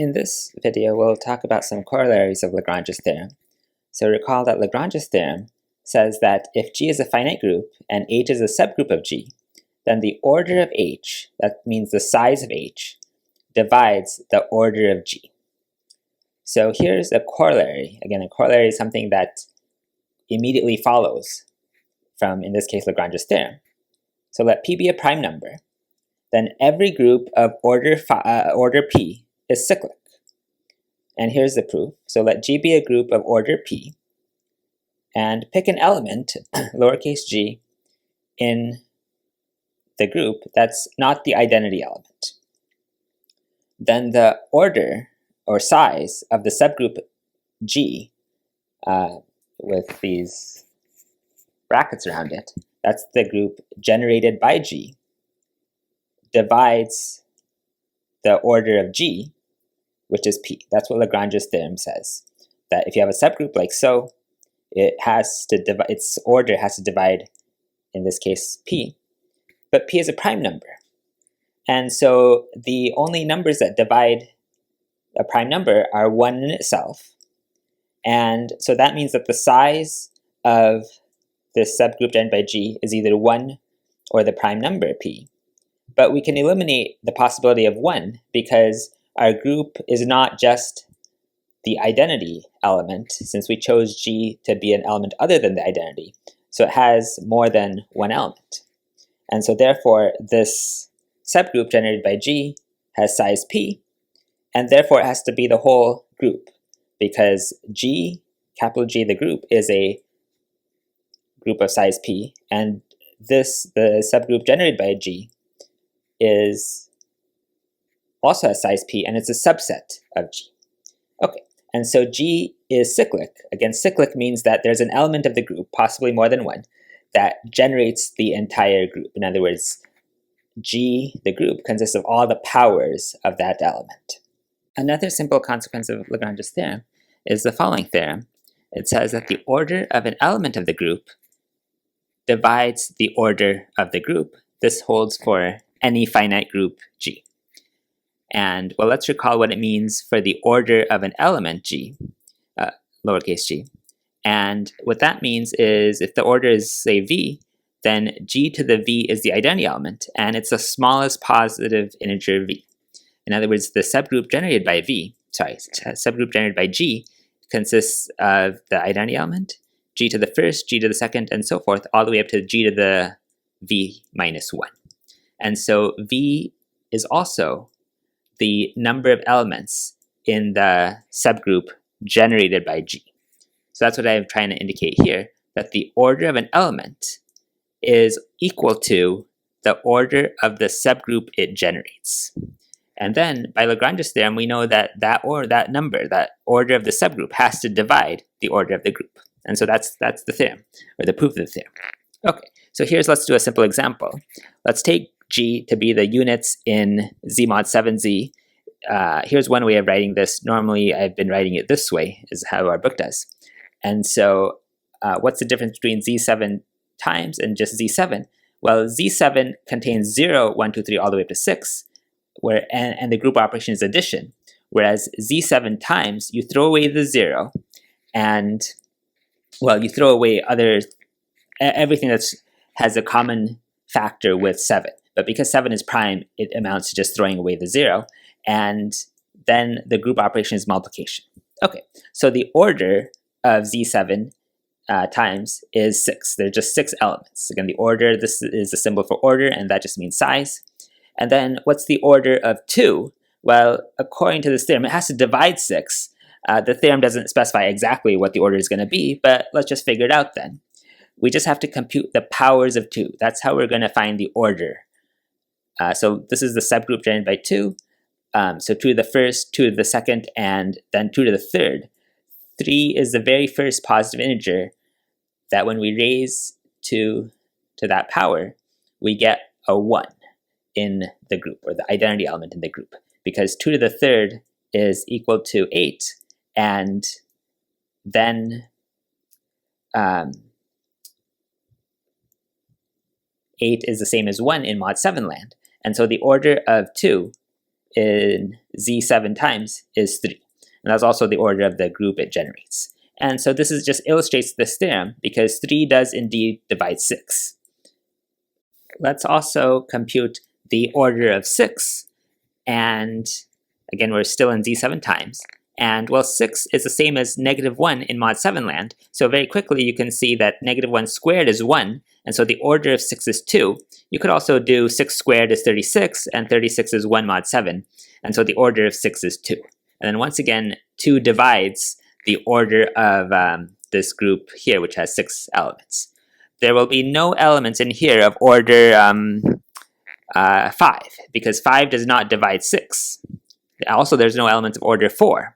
In this video, we'll talk about some corollaries of Lagrange's theorem. So recall that Lagrange's theorem says that if G is a finite group and H is a subgroup of G, then the order of H, that means the size of H, divides the order of G. So here's a corollary. Again, a corollary is something that immediately follows from, in this case, Lagrange's theorem. So let P be a prime number, then every group of order P is cyclic. And here's the proof. So let G be a group of order P, and pick an element, lowercase g, in the group that's not the identity element. Then the order or size of the subgroup G, with these brackets around it, that's the group generated by G, divides the order of G, which is P. That's what Lagrange's theorem says. That if you have a subgroup like so, its order has to divide, in this case, P. But P is a prime number. And so the only numbers that divide a prime number are 1 in itself. And so that means that the size of this subgroup generated by G is either 1 or the prime number P. But we can eliminate the possibility of 1 because our group is not just the identity element, since we chose G to be an element other than the identity. So it has more than one element. And so therefore, this subgroup generated by G has size P, and therefore it has to be the whole group, because G, capital G, the group, is a group of size P, and the subgroup generated by G also has size P, and it's a subset of G. Okay, and so G is cyclic. Again, cyclic means that there's an element of the group, possibly more than one, that generates the entire group. In other words, G, the group, consists of all the powers of that element. Another simple consequence of Lagrange's theorem is the following theorem. It says that the order of an element of the group divides the order of the group. This holds for any finite group G. And well, let's recall what it means for the order of an element G, lowercase g. And what that means is if the order is, say, V, then G to the V is the identity element, and it's the smallest positive integer V. In other words, the subgroup generated by G consists of the identity element, G to the first, G to the second, and so forth, all the way up to G to the V minus 1. And so V is also the number of elements in the subgroup generated by G. So that's what I'm trying to indicate here, that the order of an element is equal to the order of the subgroup it generates. And then by Lagrange's theorem, we know that that order of the subgroup has to divide the order of the group. And so that's the theorem, or the proof of the theorem. Okay, so let's do a simple example. Let's take G to be the units in Z mod 7Z. Here's one way of writing this. Normally, I've been writing it this way, is how our book does. And so what's the difference between Z7 times and just Z7? Well, Z7 contains 0, 1, 2, 3, all the way up to 6, and the group operation is addition. Whereas Z7 times, you throw away the 0, and, well, you throw away everything that has a common factor with 7. But because 7 is prime, it amounts to just throwing away the 0, and then the group operation is multiplication. Okay, so the order of Z7 times is 6. There are just 6 elements. Again, the order, this is the symbol for order, and that just means size. And then what's the order of 2? Well, according to this theorem, it has to divide 6. The theorem doesn't specify exactly what the order is going to be, but let's just figure it out then. We just have to compute the powers of 2. That's how we're going to find the order. So this is the subgroup generated by 2. So 2 to the first, 2 to the second, and then 2 to the third. 3 is the very first positive integer that when we raise to that power, we get a 1 in the group, or the identity element in the group, because 2 to the third is equal to 8, and then 8 is the same as 1 in mod 7 land. And so the order of 2 in Z7 times is 3. And that's also the order of the group it generates. And so this is just illustrates this theorem because 3 does indeed divide 6. Let's also compute the order of 6. And again, we're still in Z7 times. And well, 6 is the same as -1 in mod 7 land. So very quickly you can see that -1 squared is 1. And so the order of 6 is 2. You could also do 6 squared is 36, and 36 is 1 mod 7. And so the order of 6 is 2. And then once again, 2 divides the order of this group here, which has 6 elements. There will be no elements in here of order 5, because 5 does not divide 6. Also, there's no element of order 4.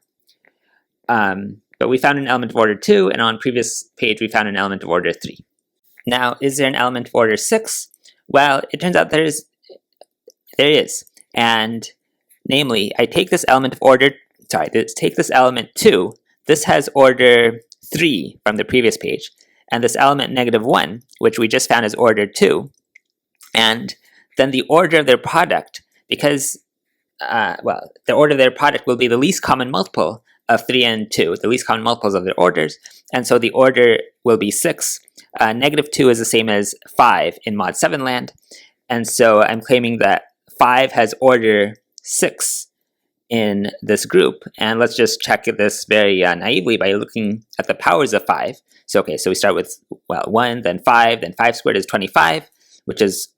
But we found an element of order 2, and on previous page we found an element of order 3. Now, is there an element of order 6? Well, it turns out there is. And namely, I take this element of order, take this element 2. This has order 3 from the previous page, and this element -1, which we just found is order 2. And then the order of their product, because, the order of their product will be the least common multiple of 3 and 2, the least common multiples of their orders, and so the order will be 6. -2 is the same as 5 in mod 7 land, and so I'm claiming that 5 has order 6 in this group, and let's just check this very naively by looking at the powers of 5. So we start with 1, then 5 squared is 25, which is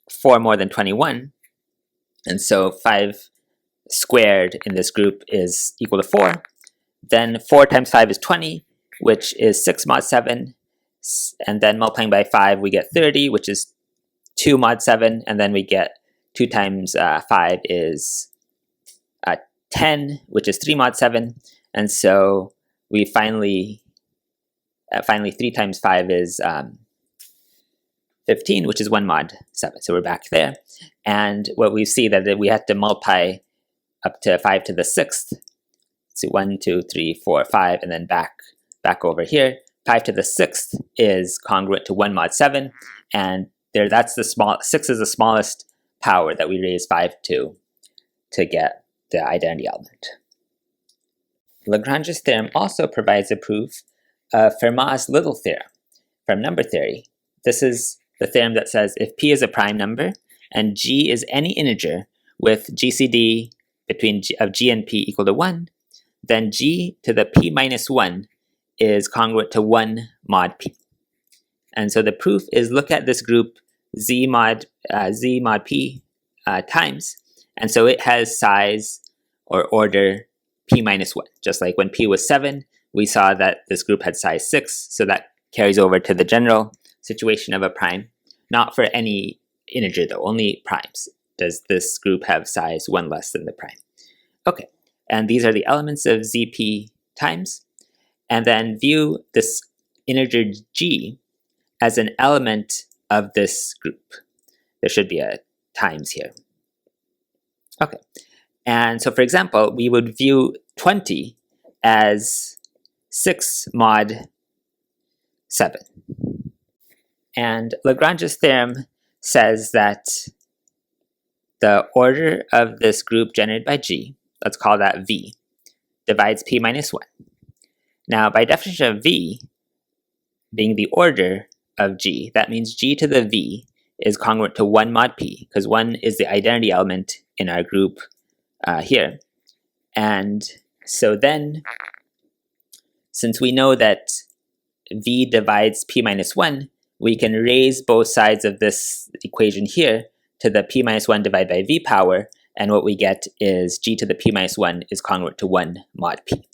4 more than 21, and so 5 squared in this group is equal to 4. Then 4 times 5 is 20, which is 6 mod 7, and then multiplying by 5 we get 30, which is 2 mod 7, and then we get 2 times 5 is 10, which is 3 mod 7, and so we finally 3 times 5 is 15, which is 1 mod 7. So we're back there, and what we see that we have to multiply up to 5 to the 6th. So 1, 2, 3, 4, 5, and then back over here. 5 to the 6th is congruent to 1 mod 7, and that's the 6 is the smallest power that we raise 5 to get the identity element. Lagrange's theorem also provides a proof of Fermat's little theorem from number theory. This is the theorem that says if P is a prime number and G is any integer with GCD of G and P equal to 1, then G to the P minus 1 is congruent to 1 mod P. And so the proof is look at this group Z mod P times, and so it has size or order P minus 1. Just like when P was 7, we saw that this group had size 6, so that carries over to the general situation of a prime. Not for any integer though, only primes. Does this group have size 1 less than the prime? Okay, and these are the elements of ZP times. And then view this integer G as an element of this group. There should be a times here. Okay, and so for example, we would view 20 as 6 mod 7. And Lagrange's theorem says that the order of this group generated by G, let's call that V, divides P minus 1. Now, by definition of V being the order of G, that means G to the V is congruent to 1 mod P, because 1 is the identity element in our group here. And so then, since we know that V divides P minus 1, we can raise both sides of this equation here to the P minus 1 divided by V power, and what we get is G to the P minus 1 is congruent to 1 mod P.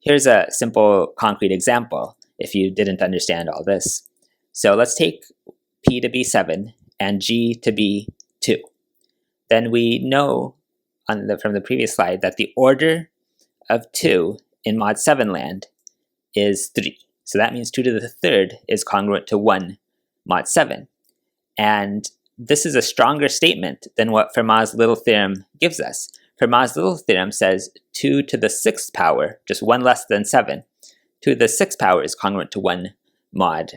Here's a simple concrete example if you didn't understand all this. So let's take P to be 7 and G to be 2. Then we know from the previous slide that the order of 2 in mod 7 land is 3. So that means 2 to the 3rd is congruent to 1 mod 7. And this is a stronger statement than what Fermat's little theorem gives us. Fermat's little theorem says 2 to the 6th power, just 1 less than 7, 2 to the 6th power is congruent to 1 mod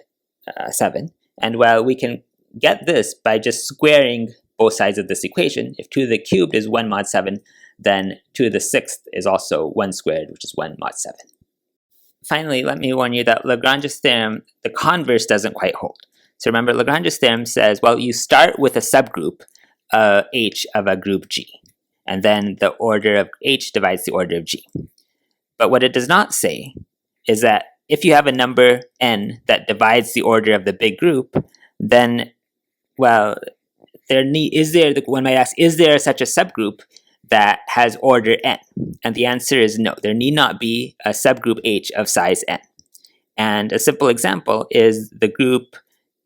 7. And well, we can get this by just squaring both sides of this equation. If 2 to the cubed is 1 mod 7, then 2 to the 6th is also 1 squared, which is 1 mod 7. Finally, let me warn you that Lagrange's theorem, the converse doesn't quite hold. So remember, Lagrange's theorem says, well, you start with a subgroup H of a group G, and then the order of H divides the order of G. But what it does not say is that if you have a number n that divides the order of the big group, then, well, one might ask, is there such a subgroup that has order n? And the answer is no. There need not be a subgroup H of size n. And a simple example is the group,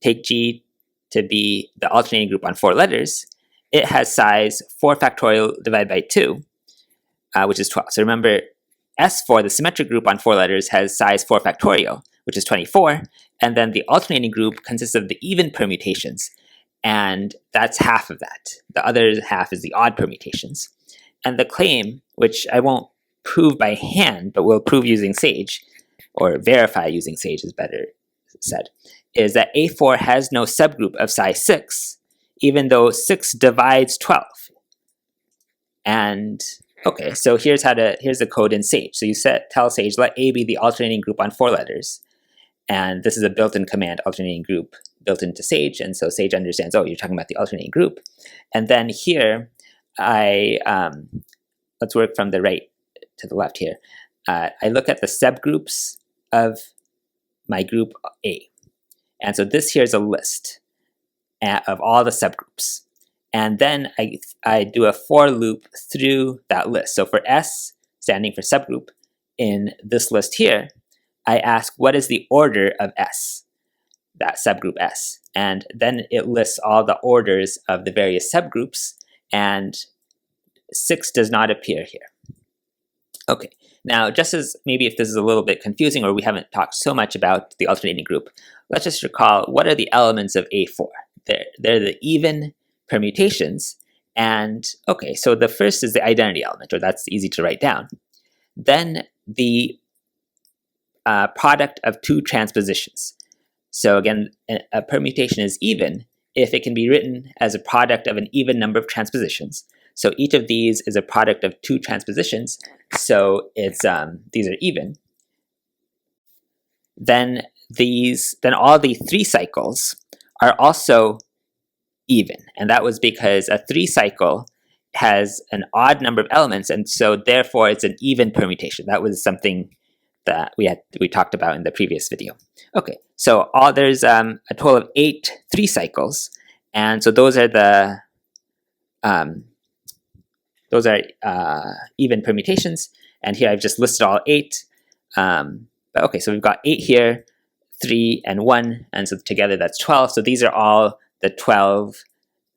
take G to be the alternating group on 4 letters. It has size 4 factorial divided by 2, which is 12. So remember, S4, the symmetric group on 4 letters, has size 4 factorial, which is 24. And then the alternating group consists of the even permutations, and that's half of that. The other half is the odd permutations. And the claim, which I won't prove by hand, but will prove using Sage, or verify using Sage is better said, is that A4 has no subgroup of size 6, even though 6 divides 12. And okay, so here's the code in Sage. So you tell Sage, let A be the alternating group on 4 letters. And this is a built-in command, alternating group, built into Sage. And so Sage understands, oh, you're talking about the alternating group. And then here, let's work from the right to the left here. I look at the subgroups of my group A. And so this here is a list of all the subgroups. And then I do a for loop through that list. So for S, standing for subgroup, in this list here, I ask what is the order of S, that subgroup S. And then it lists all the orders of the various subgroups, and 6 does not appear here. Okay, now just as maybe if this is a little bit confusing or we haven't talked so much about the alternating group, let's just recall what are the elements of A4. They're the even permutations, and okay, so the first is the identity element, or that's easy to write down. Then the product of 2 transpositions. So again, a permutation is even if it can be written as a product of an even number of transpositions. So each of these is a product of 2 transpositions, so it's these are even. Then all the 3 cycles are also even, and that was because a 3 cycle has an odd number of elements, and so therefore it's an even permutation. That was something that we talked about in the previous video. Okay, so there's a total of 8 3 cycles, and so those are the even permutations. And here I've just listed all 8. But okay, so we've got 8 here, 3 and 1, and so together that's 12. So these are all the 12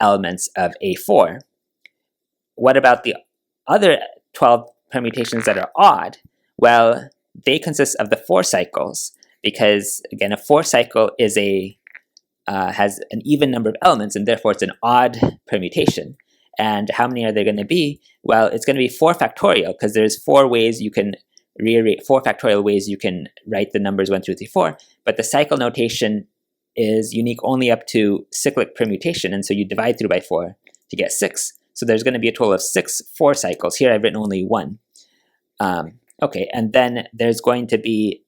elements of A4. What about the other 12 permutations that are odd? Well, they consist of the 4 cycles, because again, a 4 cycle is has an even number of elements, and therefore it's an odd permutation. And how many are there going to be? Well, it's going to be 4 factorial, because there's 4 ways you can rearrange, 4 factorial ways you can write the numbers 1, 2, 3, 4. But the cycle notation is unique only up to cyclic permutation, and so you divide through by 4 to get 6. So there's going to be a total of 6 4 cycles. Here I've written only 1. Okay, and then there's going to be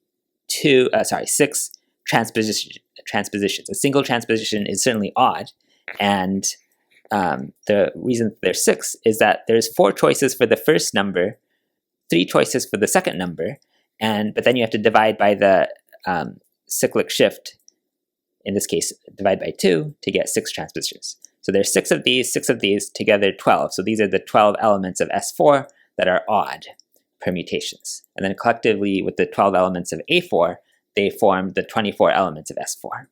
6 transpositions. A single transposition is certainly odd, and the reason there's 6 is that there's 4 choices for the first number, 3 choices for the second number, but then you have to divide by the cyclic shift, in this case divide by 2 to get 6 transpositions. So there's 6 of these, together 12. So these are the 12 elements of S4 that are odd permutations. And then collectively with the 12 elements of A4, they form the 24 elements of S4.